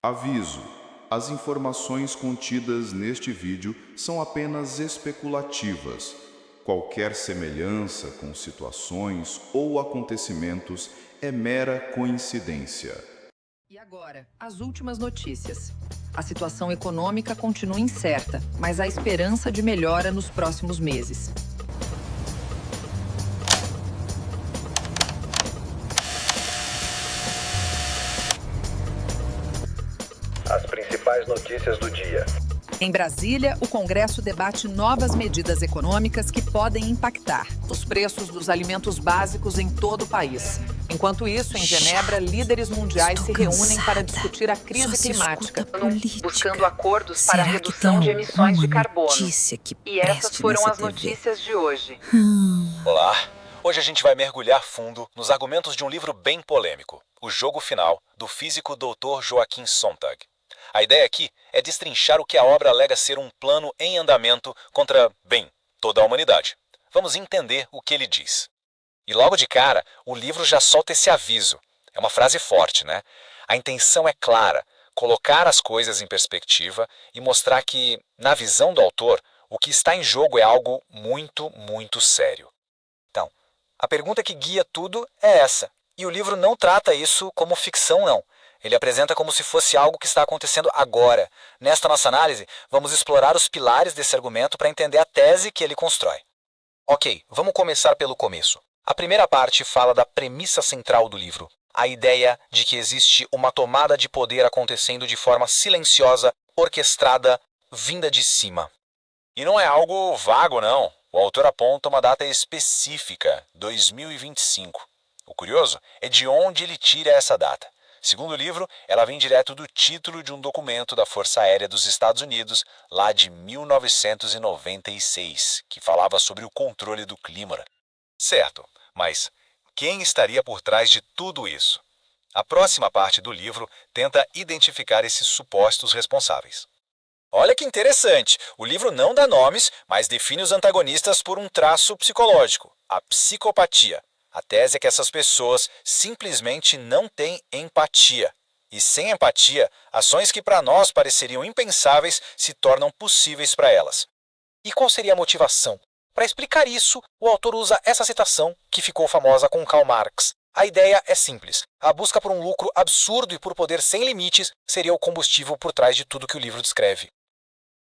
Aviso: as informações contidas neste vídeo são apenas especulativas. Qualquer semelhança com situações ou acontecimentos é mera coincidência. E agora, as últimas notícias. A situação econômica continua incerta, mas há esperança de melhora nos próximos meses. As principais notícias do dia. Em Brasília, o Congresso debate novas medidas econômicas que podem impactar os preços dos alimentos básicos em todo o país. Enquanto isso, em Genebra, líderes mundiais se reúnem para discutir a crise climática, buscando acordos para a redução de emissões de carbono. E essas foram as notícias de hoje. Olá! Hoje a gente vai mergulhar fundo nos argumentos de um livro bem polêmico, O Jogo Final, do físico Dr. Joaquim Sonntag. A ideia aqui é destrinchar o que a obra alega ser um plano em andamento contra, bem, toda a humanidade. Vamos entender o que ele diz. E logo de cara, o livro já solta esse aviso. É uma frase forte, né? A intenção é clara, colocar as coisas em perspectiva e mostrar que, na visão do autor, o que está em jogo é algo muito, muito sério. Então, a pergunta que guia tudo é essa. E o livro não trata isso como ficção, não. Ele apresenta como se fosse algo que está acontecendo agora. Nesta nossa análise, vamos explorar os pilares desse argumento para entender a tese que ele constrói. Ok, vamos começar pelo começo. A primeira parte fala da premissa central do livro, a ideia de que existe uma tomada de poder acontecendo de forma silenciosa, orquestrada, vinda de cima. E não é algo vago, não. O autor aponta uma data específica, 2025. O curioso é de onde ele tira essa data. Segundo o livro, ela vem direto do título de um documento da Força Aérea dos Estados Unidos, lá de 1996, que falava sobre o controle do clima. Certo, mas quem estaria por trás de tudo isso? A próxima parte do livro tenta identificar esses supostos responsáveis. Olha que interessante, o livro não dá nomes, mas define os antagonistas por um traço psicológico, a psicopatia. A tese é que essas pessoas simplesmente não têm empatia. E sem empatia, ações que para nós pareceriam impensáveis se tornam possíveis para elas. E qual seria a motivação? Para explicar isso, o autor usa essa citação que ficou famosa com Karl Marx. A ideia é simples. A busca por um lucro absurdo e por poder sem limites seria o combustível por trás de tudo que o livro descreve.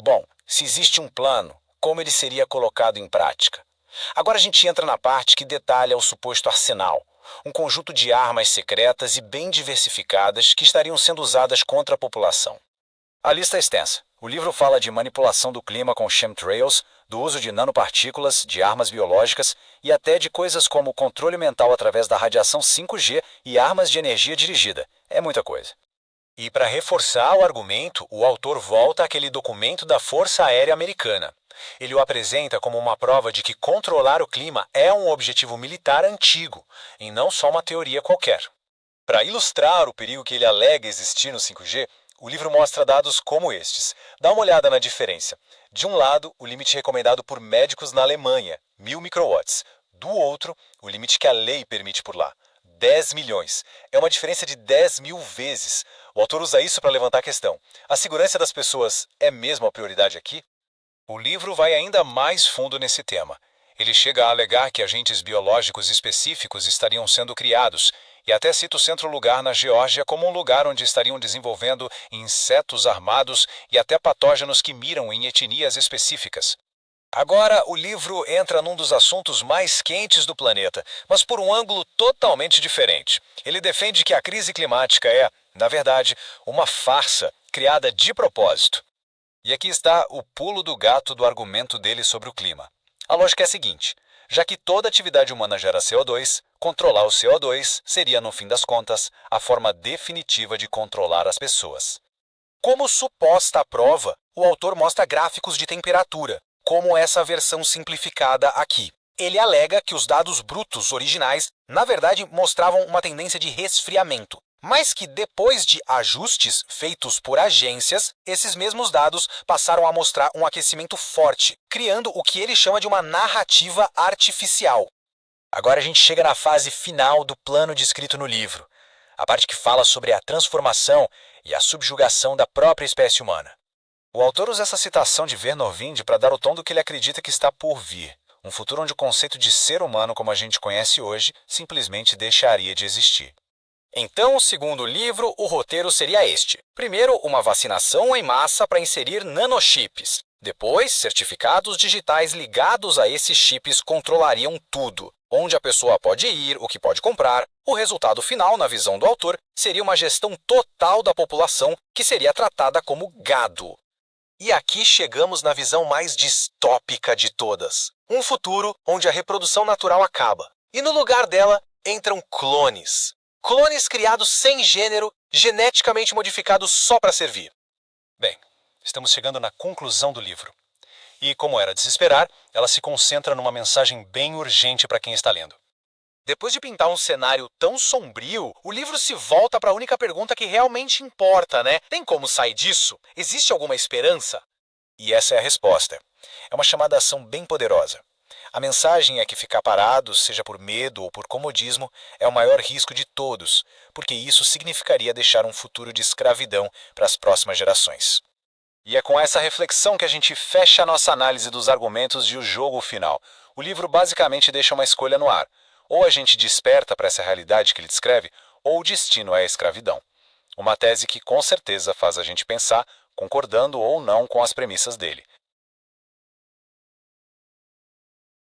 Bom, se existe um plano, como ele seria colocado em prática? Agora a gente entra na parte que detalha o suposto arsenal, um conjunto de armas secretas e bem diversificadas que estariam sendo usadas contra a população. A lista é extensa. O livro fala de manipulação do clima com chemtrails, do uso de nanopartículas, de armas biológicas e até de coisas como controle mental através da radiação 5G e armas de energia dirigida. É muita coisa. E para reforçar o argumento, o autor volta àquele documento da Força Aérea Americana. Ele o apresenta como uma prova de que controlar o clima é um objetivo militar antigo, e não só uma teoria qualquer. Para ilustrar o perigo que ele alega existir no 5G, o livro mostra dados como estes. Dá uma olhada na diferença. De um lado, o limite recomendado por médicos na Alemanha, 1000 microwatts. Do outro, o limite que a lei permite por lá, 10 milhões. É uma diferença de 10 mil vezes. O autor usa isso para levantar a questão. A segurança das pessoas é mesmo a prioridade aqui? O livro vai ainda mais fundo nesse tema. Ele chega a alegar que agentes biológicos específicos estariam sendo criados, e até cita o centro-lugar na Geórgia como um lugar onde estariam desenvolvendo insetos armados e até patógenos que miram em etnias específicas. Agora, o livro entra num dos assuntos mais quentes do planeta, mas por um ângulo totalmente diferente. Ele defende que a crise climática é, na verdade, uma farsa criada de propósito. E aqui está o pulo do gato do argumento dele sobre o clima. A lógica é a seguinte: já que toda atividade humana gera CO2, controlar o CO2 seria, no fim das contas, a forma definitiva de controlar as pessoas. Como suposta prova, o autor mostra gráficos de temperatura, como essa versão simplificada aqui. Ele alega que os dados brutos originais, na verdade, mostravam uma tendência de resfriamento, mas que depois de ajustes feitos por agências, esses mesmos dados passaram a mostrar um aquecimento forte, criando o que ele chama de uma narrativa artificial. Agora a gente chega na fase final do plano descrito no livro. a parte que fala sobre a transformação e a subjugação da própria espécie humana. O autor usa essa citação de Vernor-Vind para dar o tom do que ele acredita que está por vir, um futuro onde o conceito de ser humano como a gente conhece hoje simplesmente deixaria de existir. Então, segundo o livro, o roteiro seria este. Primeiro, uma vacinação em massa para inserir nanochips. Depois, certificados digitais ligados a esses chips controlariam tudo. Onde a pessoa pode ir, o que pode comprar. O resultado final, na visão do autor, seria uma gestão total da população que seria tratada como gado. E aqui chegamos na visão mais distópica de todas. Um futuro onde a reprodução natural acaba. E no lugar dela entram clones. Clones criados sem gênero, geneticamente modificados só para servir. Bem, estamos chegando na conclusão do livro. E, como era de se esperar, ela se concentra numa mensagem bem urgente para quem está lendo. Depois de pintar um cenário tão sombrio, o livro se volta para a única pergunta que realmente importa, né? Tem como sair disso? Existe alguma esperança? E essa é a resposta. É uma chamada à ação bem poderosa. A mensagem é que ficar parado, seja por medo ou por comodismo, é o maior risco de todos, porque isso significaria deixar um futuro de escravidão para as próximas gerações. E é com essa reflexão que a gente fecha a nossa análise dos argumentos de O Jogo Final. O livro basicamente deixa uma escolha no ar. Ou a gente desperta para essa realidade que ele descreve, ou o destino é a escravidão. Uma tese que com certeza faz a gente pensar, concordando ou não com as premissas dele.